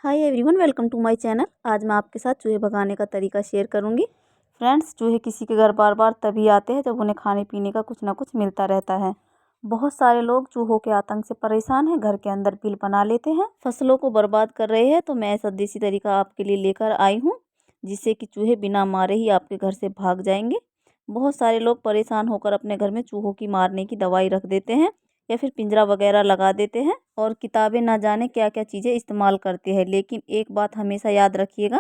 Hi everyone, welcome to my channel. आज मैं आपके साथ चूहे भगाने का तरीका शेयर करूंगी। फ्रेंड्स, चूहे किसी के घर बार बार तभी आते हैं जब उन्हें खाने पीने का कुछ ना कुछ मिलता रहता है। बहुत सारे लोग चूहों के आतंक से परेशान हैं, घर के अंदर बिल बना लेते हैं, फसलों को बर्बाद कर रहे हैं। तो मैं ऐसा देसी तरीका आपके लिए लेकर आई हूँ जिससे कि चूहे बिना मारे ही आपके घर से भाग जाएंगे। बहुत सारे लोग परेशान होकर अपने घर में चूहों की मारने की दवाई रख देते हैं या फिर पिंजरा वगैरह लगा देते हैं और किताबें ना जाने क्या क्या चीज़ें इस्तेमाल करते हैं। लेकिन एक बात हमेशा याद रखिएगा,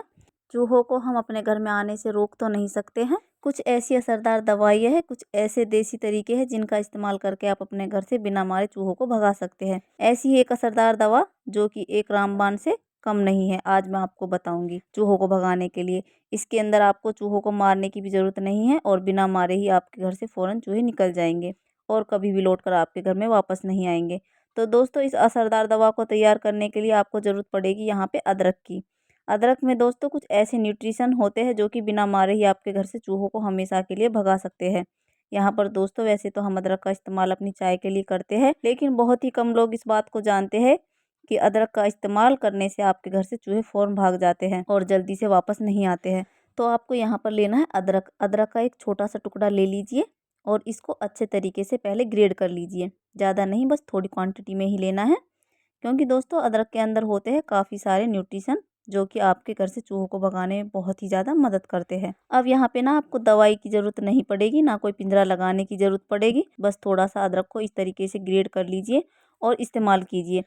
चूहों को हम अपने घर में आने से रोक तो नहीं सकते हैं। कुछ ऐसी असरदार दवाइयाँ हैं, कुछ ऐसे देसी तरीके हैं जिनका इस्तेमाल करके आप अपने घर से बिना मारे चूहों को भगा सकते हैं। ऐसी ही एक असरदार दवा जो कि एक रामबाण से कम नहीं है, आज मैं आपको बताऊंगी चूहों को भगाने के लिए। इसके अंदर आपको चूहों को मारने की भी ज़रूरत नहीं है और बिना मारे ही आपके घर से फ़ौरन चूहे निकल जाएंगे और कभी भी लौटकर आपके घर में वापस नहीं आएंगे। तो दोस्तों, इस असरदार दवा को तैयार करने के लिए आपको ज़रूरत पड़ेगी यहाँ पे अदरक की। अदरक में दोस्तों कुछ ऐसे न्यूट्रिशन होते हैं जो कि बिना मारे ही आपके घर से चूहों को हमेशा के लिए भगा सकते हैं। यहाँ पर दोस्तों, वैसे तो हम अदरक का इस्तेमाल अपनी चाय के लिए करते हैं, लेकिन बहुत ही कम लोग इस बात को जानते हैं कि अदरक का इस्तेमाल करने से आपके घर से चूहे फ़ौरन भाग जाते हैं और जल्दी से वापस नहीं आते हैं। तो आपको यहाँ पर लेना है अदरक। अदरक का एक छोटा सा टुकड़ा ले लीजिए और इसको अच्छे तरीके से पहले ग्रेड कर लीजिए। ज़्यादा नहीं, बस थोड़ी क्वांटिटी में ही लेना है, क्योंकि दोस्तों अदरक के अंदर होते हैं काफ़ी सारे न्यूट्रिशन जो कि आपके घर से चूहों को भगाने में बहुत ही ज़्यादा मदद करते हैं। अब यहाँ पे ना आपको दवाई की ज़रूरत नहीं पड़ेगी, ना कोई पिंजरा लगाने की ज़रूरत पड़ेगी। बस थोड़ा सा अदरक को इस तरीके से ग्रेड कर लीजिए और इस्तेमाल कीजिए।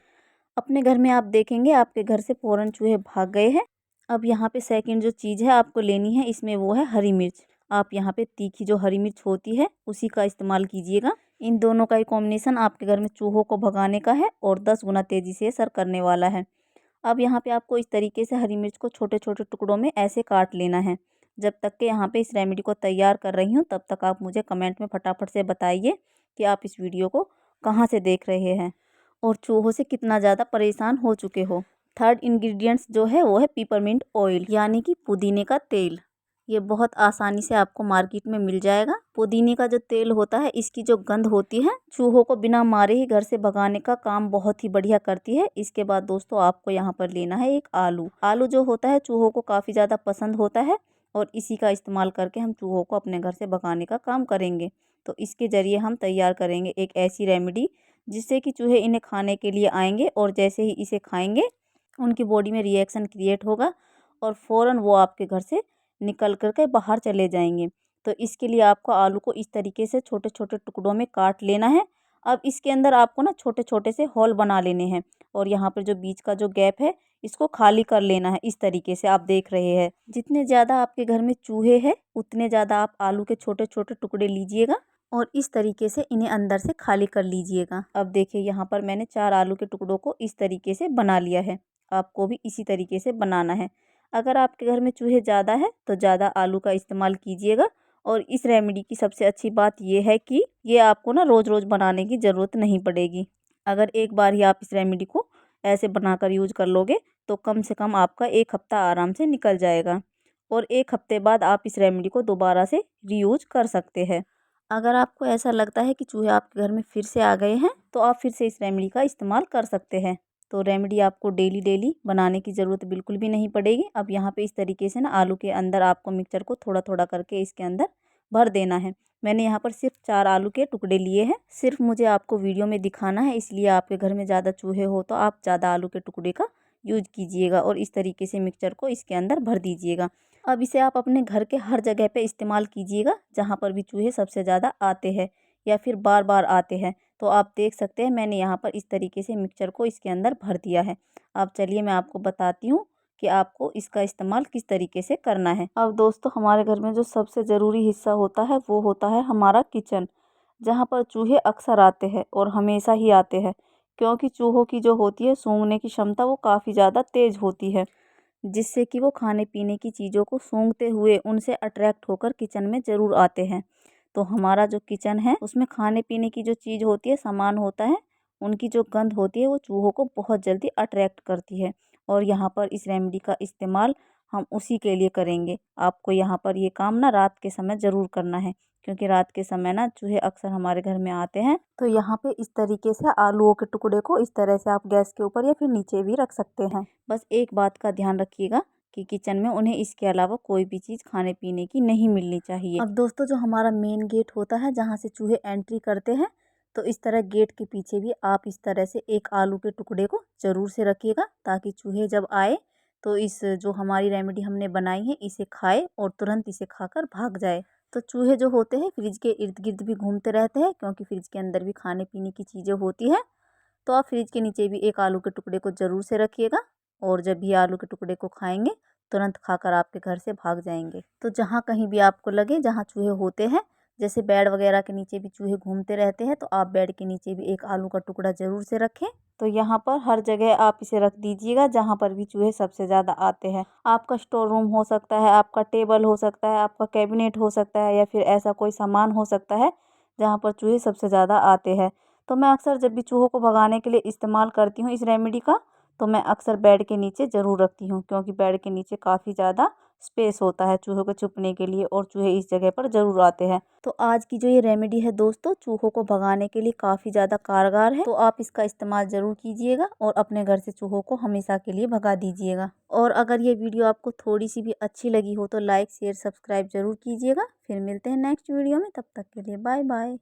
अपने घर में आप देखेंगे आपके घर से फ़ौरन चूहे भाग गए हैं। अब यहाँ पे सेकंड जो चीज़ है आपको लेनी है, इसमें वो है हरी मिर्च। आप यहाँ पे तीखी जो हरी मिर्च होती है उसी का इस्तेमाल कीजिएगा। इन दोनों का ही कॉम्बिनेशन आपके घर में चूहों को भगाने का है और 10 गुना तेज़ी से असर करने वाला है। अब यहाँ पे आपको इस तरीके से हरी मिर्च को छोटे छोटे टुकड़ों में ऐसे काट लेना है। जब तक कि यहाँ पे इस रेमेडी को तैयार कर रही हूँ तब तक आप मुझे कमेंट में फटाफट से बताइए कि आप इस वीडियो को कहाँ से देख रहे हैं और चूहों से कितना ज़्यादा परेशान हो चुके हो। थर्ड इंग्रेडिएंट्स जो है वो है पिपरमिंट ऑयल, यानी कि पुदीने का तेल। ये बहुत आसानी से आपको मार्केट में मिल जाएगा। पुदीने का जो तेल होता है, इसकी जो गंध होती है चूहों को बिना मारे ही घर से भगाने का काम बहुत ही बढ़िया करती है। इसके बाद दोस्तों आपको यहाँ पर लेना है एक आलू। आलू जो होता है चूहों को काफ़ी ज़्यादा पसंद होता है और इसी का इस्तेमाल करके हम चूहों को अपने घर से भगाने का काम करेंगे। तो इसके ज़रिए हम तैयार करेंगे एक ऐसी रेमेडी जिससे कि चूहे इन्हें खाने के लिए आएंगे और जैसे ही इसे खाएंगे उनकी बॉडी में रिएक्शन क्रिएट होगा और फ़ौरन वो आपके घर से निकल कर के बाहर चले जाएंगे। तो इसके लिए आपको आलू को इस तरीके से छोटे छोटे टुकड़ों में काट लेना है। अब इसके अंदर आपको ना छोटे छोटे से होल बना लेने हैं और यहाँ पर जो बीच का जो गैप है इसको खाली कर लेना है। इस तरीके से आप देख रहे हैं, जितने ज़्यादा आपके घर में चूहे हैं उतने ज़्यादा आप आलू के छोटे छोटे टुकड़े लीजिएगा और इस तरीके से इन्हें अंदर से खाली कर लीजिएगा। अब देखिए यहाँ पर मैंने 4 आलू के टुकड़ों को इस तरीके से बना लिया है। आपको भी इसी तरीके से बनाना है। अगर आपके घर में चूहे ज़्यादा है तो ज़्यादा आलू का इस्तेमाल कीजिएगा। और इस रेमेडी की सबसे अच्छी बात ये है कि ये आपको ना रोज़ रोज़ बनाने की ज़रूरत नहीं पड़ेगी। अगर एक बार ही आप इस रेमेडी को ऐसे बनाकर यूज कर लोगे तो कम से कम आपका 1 हफ्ता आराम से निकल जाएगा और 1 हफ्ते बाद आप इस रेमेडी को दोबारा से रीयूज कर सकते हैं। अगर आपको ऐसा लगता है कि चूहे आपके घर में फिर से आ गए हैं तो आप फिर से इस रेमेडी का इस्तेमाल कर सकते हैं। तो रेमेडी आपको डेली डेली बनाने की ज़रूरत बिल्कुल भी नहीं पड़ेगी। अब यहाँ पे इस तरीके से ना आलू के अंदर आपको मिक्सचर को थोड़ा थोड़ा करके इसके अंदर भर देना है। मैंने यहाँ पर सिर्फ 4 आलू के टुकड़े लिए हैं। सिर्फ मुझे आपको वीडियो में दिखाना है, इसलिए आपके घर में ज़्यादा चूहे हो तो आप ज़्यादा आलू के टुकड़े का यूज कीजिएगा और इस तरीके से मिक्सचर को इसके अंदर भर दीजिएगा। अब इसे आप अपने घर के हर जगह पे इस्तेमाल कीजिएगा जहाँ पर भी चूहे सबसे ज़्यादा आते हैं या फिर बार बार आते हैं। तो आप देख सकते हैं मैंने यहाँ पर इस तरीके से मिक्सचर को इसके अंदर भर दिया है। अब चलिए मैं आपको बताती हूँ कि आपको इसका इस्तेमाल किस तरीके से करना है। अब दोस्तों, हमारे घर में जो सबसे ज़रूरी हिस्सा होता है वो होता है हमारा किचन, जहाँ पर चूहे अक्सर आते हैं और हमेशा ही आते हैं, क्योंकि चूहों की जो होती है सूंघने की क्षमता वो काफ़ी ज़्यादा तेज़ होती है, जिससे कि वो खाने पीने की चीज़ों को सूंघते हुए उनसे अट्रैक्ट होकर किचन में ज़रूर आते हैं। तो हमारा जो किचन है उसमें खाने पीने की जो चीज़ होती है, सामान होता है, उनकी जो गंध होती है वो चूहों को बहुत जल्दी अट्रैक्ट करती है। और यहाँ पर इस रेमेडी का इस्तेमाल हम उसी के लिए करेंगे। आपको यहाँ पर ये काम ना रात के समय ज़रूर करना है, क्योंकि रात के समय ना चूहे अक्सर हमारे घर में आते हैं। तो यहाँ पे इस तरीके से आलूओं के टुकड़े को इस तरह से आप गैस के ऊपर या फिर नीचे भी रख सकते हैं। बस एक बात का ध्यान रखिएगा कि किचन में उन्हें इसके अलावा कोई भी चीज़ खाने पीने की नहीं मिलनी चाहिए। अब दोस्तों, जो हमारा मेन गेट होता है जहाँ से चूहे एंट्री करते हैं, तो इस तरह गेट के पीछे भी आप इस तरह से एक आलू के टुकड़े को ज़रूर से रखिएगा, ताकि चूहे जब आए तो इस जो हमारी रेमेडी हमने बनाई है इसे खाए और तुरंत इसे खाकर भाग जाए। तो चूहे जो होते हैं फ्रिज के इर्द गिर्द भी घूमते रहते हैं, क्योंकि फ्रिज के अंदर भी खाने पीने की चीज़ें होती हैं। तो आप फ्रिज के नीचे भी एक आलू के टुकड़े को ज़रूर से रखिएगा, और जब भी आलू के टुकड़े को खाएंगे तुरंत खाकर आपके घर से भाग जाएंगे। तो जहाँ कहीं भी आपको लगे जहाँ चूहे होते हैं, जैसे बेड वगैरह के नीचे भी चूहे घूमते रहते हैं, तो आप बेड के नीचे भी एक आलू का टुकड़ा ज़रूर से रखें। तो यहाँ पर हर जगह आप इसे रख दीजिएगा जहाँ पर भी चूहे सबसे ज़्यादा आते हैं। आपका स्टोर रूम हो सकता है, आपका टेबल हो सकता है, आपका कैबिनेट हो सकता है, या फिर ऐसा कोई सामान हो सकता है जहाँ पर चूहे सबसे ज़्यादा आते हैं। तो मैं अक्सर जब भी चूहों को भगाने के लिए इस्तेमाल करती हूँ इस रेमेडी का, तो मैं अक्सर बेड के नीचे ज़रूर रखती हूँ, क्योंकि बेड के नीचे काफ़ी ज़्यादा स्पेस होता है चूहों को छुपने के लिए, और चूहे इस जगह पर ज़रूर आते हैं। तो आज की जो ये रेमेडी है दोस्तों, चूहों को भगाने के लिए काफ़ी ज़्यादा कारगर है। तो आप इसका इस्तेमाल ज़रूर कीजिएगा और अपने घर से चूहों को हमेशा के लिए भगा दीजिएगा। और अगर ये वीडियो आपको थोड़ी सी भी अच्छी लगी हो तो लाइक शेयर सब्सक्राइब ज़रूर कीजिएगा। फिर मिलते हैं नेक्स्ट वीडियो में, तब तक के लिए बाय बाय।